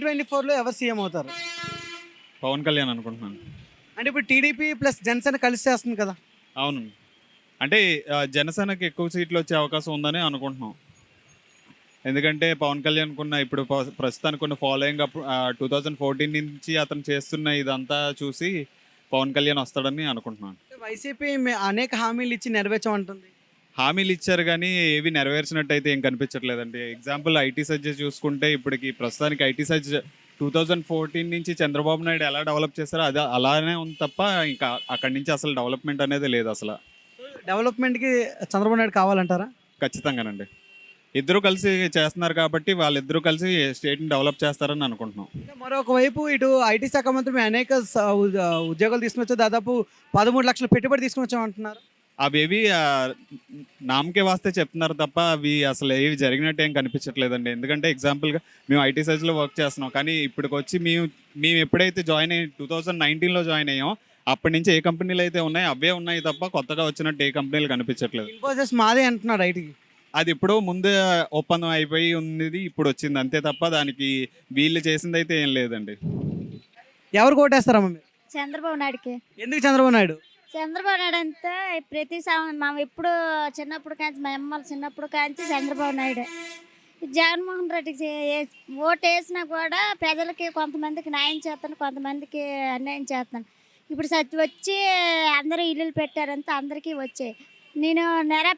2024లో ఎవరు సీఎం అవుతారు? పవన్ కళ్యాణ్ అనుకుంటున్నాను. అంటే ఇప్పుడు టీడీపీ ప్లస్ జనసేన కలిసి చేస్తుంది కదా. అవును. అంటే జనసేనకి ఎక్కువ సీట్లు వచ్చే అవకాశం ఉందని అనుకుంటున్నాం. ఎందుకంటే పవన్ కళ్యాణ్‌కున్న ఇప్పుడు ప్రస్తుతానికి ఉన్న ఫాలోయింగ్ 2014 నుంచి అతను చేస్తున్న ఇదంతా చూసి పవన్ కళ్యాణ్ వస్తాడని అనుకుంటున్నాను. వైసీపీ అనేక హామీలు ఇచ్చి నెరవేర్చమంటుంది. హామీలు ఇచ్చారు గానీ ఏవి నెరవేర్చినట్టయితే ఏం కనిపించట్లేదండి. ఎగ్జాంపుల్ ఐటీ సెజ్ చూసుకుంటే ఇప్పటికి ప్రస్తుతానికి ఐటీ సెజ్ 2014 నుంచి చంద్రబాబు నాయుడు ఎలా డెవలప్ చేశారో అది అలానే ఉంది తప్ప ఇంకా అక్కడి నుంచి అసలు డెవలప్‌మెంట్ అనేది లేదు అసల. డెవలప్మెంట్‌కి చంద్రబాబు నాయుడు కావాలంటారా? ఖచ్చితంగానండి. ఇద్దరు కలిసి చేస్తున్నారు కాబట్టి వాళ్ళిద్దరూ కలిసి స్టేట్‌ని డెవలప్ చేస్తారని అనుకుంటున్నాం. మరొక వైపు ఇటు ఐటీ శాఖ మంత్రి అనేక ఉద్యోగాలు తీసుకొచ్చి దాదాపు 13 లక్షల పెట్టుబడి తీసుకొచ్చామంటున్నారు. అవేవి నామకే వాస్తే చెప్తున్నారు తప్ప అవి అసలు ఏవి జరిగినట్టు ఏం కనిపించట్లేదండి. ఎందుకంటే ఎగ్జాంపుల్‌గా మేము ఐటీ సైజ్‌లో వర్క్ చేస్తున్నాం. కానీ ఇప్పటికొచ్చి మేము ఎప్పుడైతే జాయిన్ అయ్యి 2019లో జాయిన్ అయ్యామో అప్పటి నుంచి ఏ కంపెనీలు అయితే ఉన్నాయో అవే ఉన్నాయి తప్ప కొత్తగా వచ్చినట్టు ఏ కంపెనీలు కనిపించట్లేదు. ఇన్ఫోసిస్ మాదే అంటున్నారు ఐటీకి. అది ఎప్పుడో ముందే ఒప్పందం అయిపోయి ఉన్నది ఇప్పుడు వచ్చింది అంతే తప్ప దానికి వీళ్ళు చేసిందైతే ఏం లేదండి. ఎవరు కోటేస్తారమ్మా మీరు? చంద్రబాబు నాయుడుకి. ఎందుకు చంద్రబాబు నాయుడు? చంద్రబాబు నాయుడు అంతా ప్రతి మనం ఎప్పుడు చిన్నప్పుడు కాంచి మా అమ్మ చిన్నప్పుడు కాంచి చంద్రబాబు నాయుడు. జగన్మోహన్ రెడ్డికి ఓటు వేసినా కూడా ప్రజలకి కొంతమందికి న్యాయం చేస్తాను, కొంతమందికి అన్యాయం చేస్తాను. ఇప్పుడు వచ్చి అందరూ ఇల్లులు పెట్టారంతా అందరికీ వచ్చాయి. నేను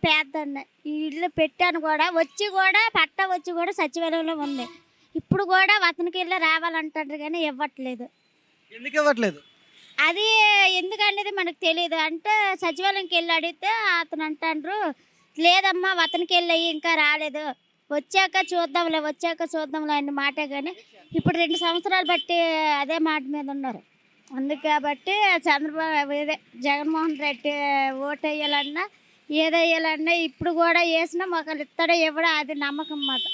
పేదన్న ఈ ఇల్లు పెట్టాను కూడా వచ్చి కూడా పట్టా వచ్చి కూడా సచివాలయంలో ఉంది. ఇప్పుడు కూడా అతనికి ఇల్లు రావాలంటారు కానీ ఇవ్వట్లేదు. ఎందుకు ఇవ్వట్లేదు? అది ఎందుకనేది మనకు తెలియదు. అంటే సచివాలయంకి వెళ్ళి అడిగితే అతను అంటారు లేదమ్మా అతనికి వెళ్ళి ఇంకా రాలేదు, వచ్చాక చూద్దాంలే అన్న మాటే. కానీ ఇప్పుడు 2 సంవత్సరాలు బట్టి అదే మాట మీద ఉన్నారు. అందుకు కాబట్టి చంద్రబాబు జగన్మోహన్ రెడ్డి ఓటు వేయాలన్నా ఏదేయాలన్నా ఇప్పుడు కూడా వేసినా మాకు ఇస్తాడో ఇవ్వడో అది నమ్మకం మాట.